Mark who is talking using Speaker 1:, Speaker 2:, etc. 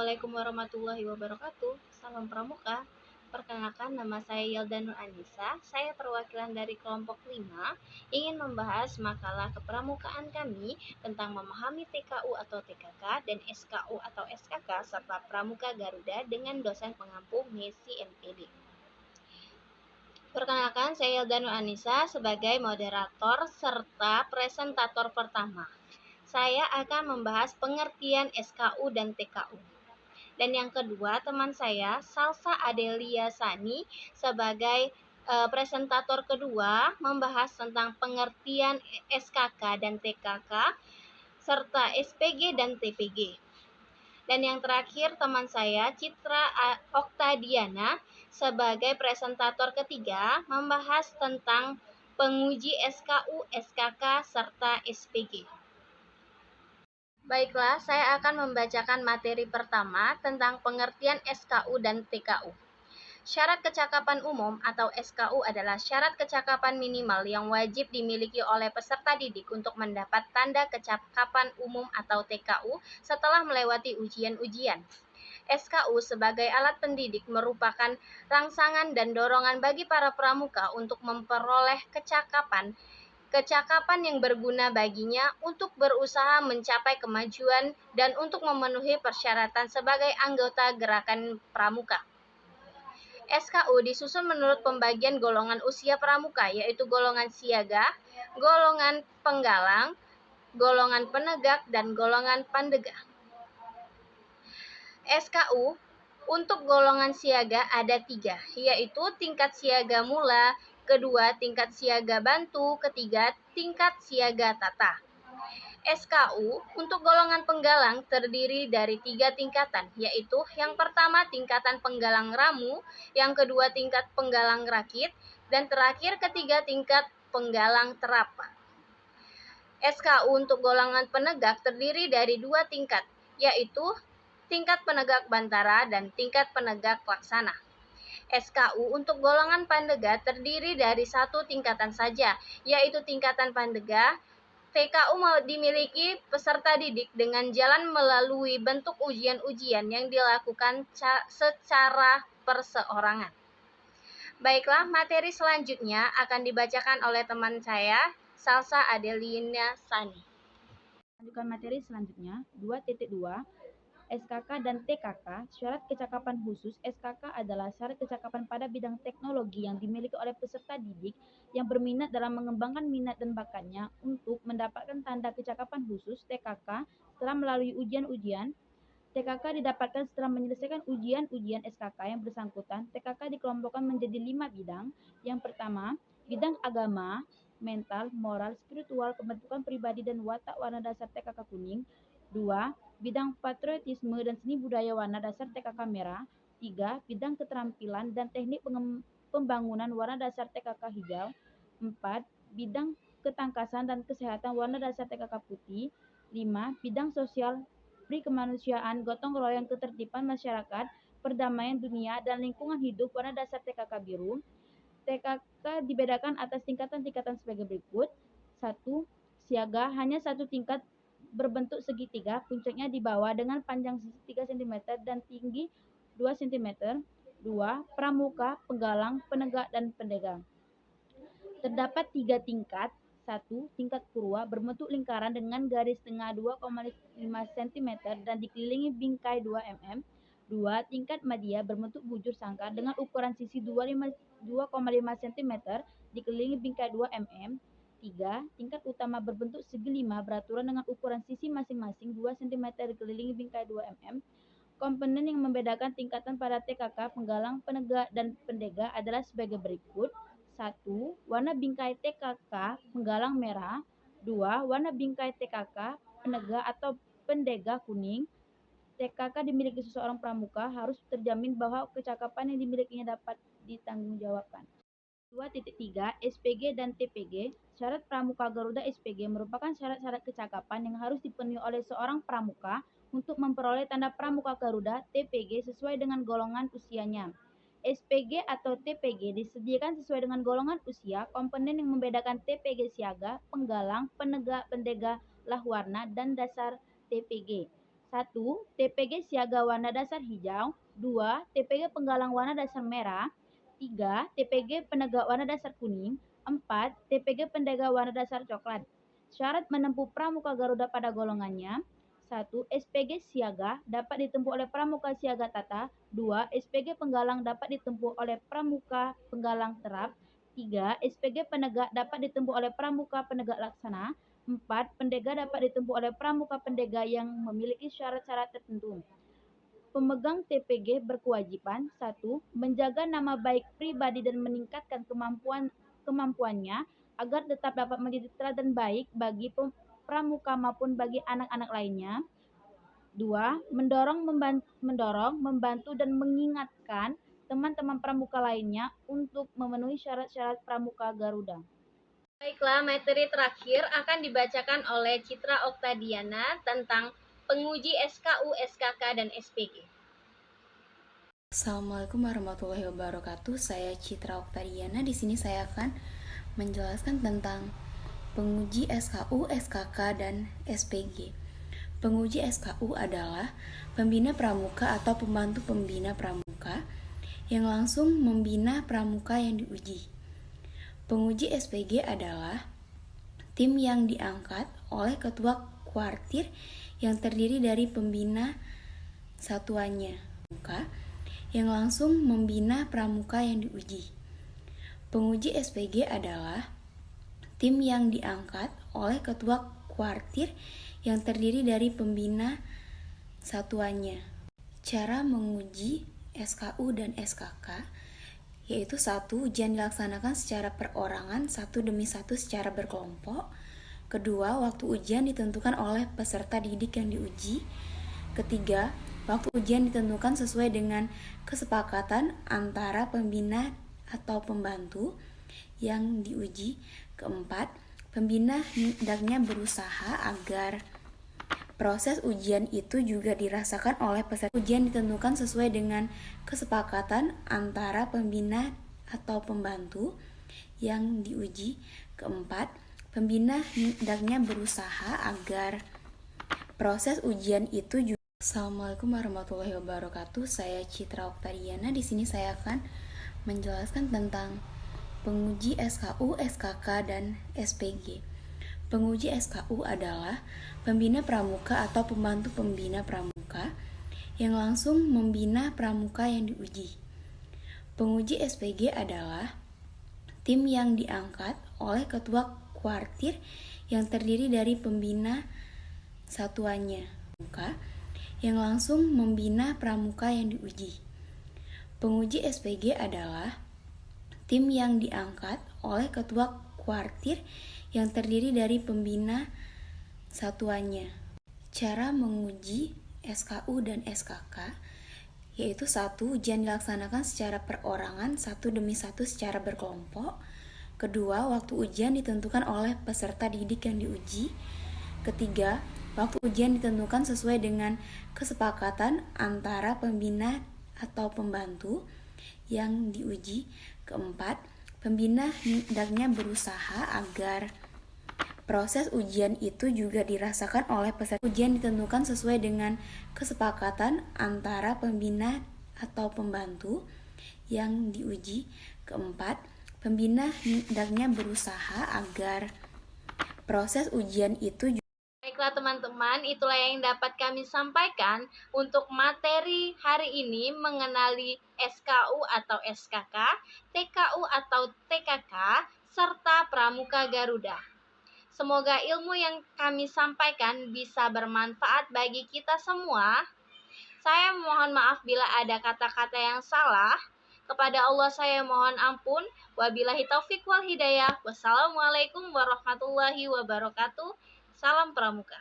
Speaker 1: Assalamualaikum warahmatullahi wabarakatuh. Salam Pramuka. Perkenalkan, nama saya Yelda Nur Anissa. Saya perwakilan dari kelompok 5 ingin membahas makalah kepramukaan kami tentang memahami TKU atau TKK dan SKU atau SKK serta Pramuka Garuda dengan dosen pengampu Messi MPD. Perkenalkan, saya Yelda Nur Anissa sebagai moderator serta presentator pertama. Saya akan membahas pengertian SKU dan TKU. Dan yang kedua, teman saya, Salsa Adelia Sani, sebagai presentator kedua, membahas tentang pengertian SKK dan TKK, serta SPG dan TPG. Dan yang terakhir, teman saya, Citra Oktadiana, sebagai presentator ketiga, membahas tentang penguji SKU, SKK, serta SPG. Baiklah, saya akan membacakan materi pertama tentang pengertian SKU dan TKU. Syarat kecakapan umum atau SKU adalah syarat kecakapan minimal yang wajib dimiliki oleh peserta didik untuk mendapat tanda kecakapan umum atau TKU setelah melewati ujian-ujian. SKU sebagai alat pendidik merupakan rangsangan dan dorongan bagi para pramuka untuk memperoleh kecakapan yang berguna baginya untuk berusaha mencapai kemajuan dan untuk memenuhi persyaratan sebagai anggota gerakan pramuka. SKU disusun menurut pembagian golongan usia pramuka, yaitu golongan siaga, golongan penggalang, golongan penegak, dan golongan pandega. SKU untuk golongan siaga ada 3, yaitu tingkat siaga mula, kedua tingkat siaga bantu, ketiga tingkat siaga tata. SKU untuk golongan penggalang terdiri dari 3 tingkatan, yaitu yang pertama tingkatan penggalang ramu, yang kedua tingkat penggalang rakit, dan terakhir ketiga tingkat penggalang terapa. SKU untuk golongan penegak terdiri dari 2 tingkat, yaitu tingkat penegak bantara dan tingkat penegak laksana. SKU untuk golongan pandega terdiri dari 1 tingkatan saja, yaitu tingkatan pandega. TKU dimiliki peserta didik dengan jalan melalui bentuk ujian-ujian yang dilakukan secara perseorangan. Baiklah, materi selanjutnya akan dibacakan oleh teman saya, Salsa Adelina Sani.
Speaker 2: Lanjutkan materi selanjutnya, 2.2 SKK dan TKK. Syarat kecakapan khusus. SKK adalah syarat kecakapan pada bidang teknologi yang dimiliki oleh peserta didik yang berminat dalam mengembangkan minat dan bakatnya untuk mendapatkan tanda kecakapan khusus TKK setelah melalui ujian-ujian. TKK didapatkan setelah menyelesaikan ujian-ujian SKK yang bersangkutan. TKK dikelompokkan menjadi 5 bidang. Yang pertama, bidang agama, mental, moral, spiritual, pembentukan pribadi dan watak warna dasar TKK kuning. 2. Bidang patriotisme dan seni budaya warna dasar TKK merah. 3. Bidang keterampilan dan teknik pembangunan warna dasar TKK hijau. 4. Bidang ketangkasan dan kesehatan warna dasar TKK putih. 5. Bidang sosial, kemanusiaan, gotong royong, ketertiban masyarakat, perdamaian dunia, dan lingkungan hidup warna dasar TKK biru. TKK dibedakan atas tingkatan-tingkatan sebagai berikut. 1. Siaga, hanya 1 tingkat berbentuk segitiga, puncaknya di bawah dengan panjang sisi 3 cm dan tinggi 2 cm. 2. Pramuka, penggalang, penegak, dan pendega. Terdapat 3 tingkat. 1. Tingkat purwa berbentuk lingkaran dengan garis tengah 2,5 cm dan dikelilingi bingkai 2 mm. 2. Tingkat media berbentuk bujur sangkar dengan ukuran sisi 2,5 cm dikelilingi bingkai 2 mm. 3. Tingkat utama berbentuk segi 5 beraturan dengan ukuran sisi masing-masing 2 cm dikelilingi bingkai 2 mm. Komponen yang membedakan tingkatan pada TKK, penggalang, penegak, dan pendega adalah sebagai berikut. 1. Warna bingkai TKK penggalang merah. 2. Warna bingkai TKK penegak atau pendega kuning. TKK dimiliki seseorang pramuka harus terjamin bahwa kecakapan yang dimilikinya dapat ditanggungjawabkan. 2.3 SPG dan TPG. Syarat Pramuka Garuda SPG merupakan syarat-syarat kecakapan yang harus dipenuhi oleh seorang pramuka untuk memperoleh tanda Pramuka Garuda TPG sesuai dengan golongan usianya. SPG atau TPG disediakan sesuai dengan golongan usia. Komponen yang membedakan TPG siaga, penggalang, penegak, pendega, lah warna, dan dasar TPG. 1. TPG siaga warna dasar hijau. 2. TPG penggalang warna dasar merah. 3. TPG penegak warna dasar kuning. 4. TPG pendegar warna dasar coklat. Syarat menempuh pramuka Garuda pada golongannya. 1. SPG siaga dapat ditempuh oleh pramuka siaga tata. 2. SPG penggalang dapat ditempuh oleh pramuka penggalang terap. 3. SPG penegak dapat ditempuh oleh pramuka penegak laksana. 4. Pendega dapat ditempuh oleh pramuka pendega yang memiliki syarat-syarat tertentu. Pemegang TPG berkewajiban 1. Menjaga nama baik pribadi dan meningkatkan kemampuannya agar tetap dapat menjadi teladan baik bagi pramuka maupun bagi anak-anak lainnya. 2. Mendorong, membantu dan mengingatkan teman-teman pramuka lainnya untuk memenuhi syarat-syarat pramuka Garuda.
Speaker 1: Baiklah, materi terakhir akan dibacakan oleh Citra Oktadiana tentang penguji SKU, SKK, dan SPG.
Speaker 3: Assalamualaikum warahmatullahi wabarakatuh. Saya Citra Oktadiana. Di sini saya akan menjelaskan tentang penguji SKU, SKK, dan SPG. Penguji SKU adalah pembina pramuka atau pembantu pembina pramuka yang langsung membina pramuka yang diuji. Penguji SPG adalah tim yang diangkat oleh ketua kuartir yang terdiri dari pembina satuannya yang langsung membina pramuka yang diuji. Penguji SPG adalah tim yang diangkat oleh ketua kuartir yang terdiri dari pembina satuannya. Cara menguji SKU dan SKK yaitu 1. Ujian dilaksanakan secara perorangan, 1 demi 1 secara berkelompok. 2. Waktu ujian ditentukan oleh peserta didik yang diuji. 3. Waktu ujian ditentukan sesuai dengan kesepakatan antara pembina atau pembantu yang diuji. 4. Pembina hendaknya berusaha agar proses ujian itu juga dirasakan oleh peserta. Ujian ditentukan sesuai dengan kesepakatan antara pembina atau pembantu yang diuji. 4. Pembina hendaknya berusaha agar proses ujian itu juga. Assalamualaikum warahmatullahi wabarakatuh. Saya Citra Oktadiana. Di sini saya akan menjelaskan tentang penguji SKU, SKK, dan SPG. Penguji SKU adalah pembina pramuka atau pembantu pembina pramuka yang langsung membina pramuka yang diuji. Penguji SPG adalah tim yang diangkat oleh ketua kuartir yang terdiri dari pembina satuannya yang langsung membina pramuka yang diuji. Penguji SPG adalah tim yang diangkat oleh ketua kuartir yang terdiri dari pembina satuannya. Cara menguji SKU dan SKK yaitu 1. Ujian dilaksanakan secara perorangan, 1 demi 1 secara berkelompok. 2. Waktu ujian ditentukan oleh peserta didik yang diuji. 3. Waktu ujian ditentukan sesuai dengan kesepakatan antara pembina atau pembantu yang diuji. 4. Pembina hendaknya berusaha agar proses ujian itu juga dirasakan oleh peserta. Ujian ditentukan sesuai dengan kesepakatan antara pembina atau pembantu yang diuji. 4. Pembina hendaknya berusaha agar proses ujian itu juga.
Speaker 1: Baiklah teman-teman, itulah yang dapat kami sampaikan untuk materi hari ini mengenali SKU atau SKK, TKU atau TKK, serta Pramuka Garuda. Semoga ilmu yang kami sampaikan bisa bermanfaat bagi kita semua. Saya mohon maaf bila ada kata-kata yang salah. Kepada Allah saya mohon ampun. Wabillahi taufik wal hidayah. Wassalamualaikum warahmatullahi wabarakatuh. Salam Pramuka.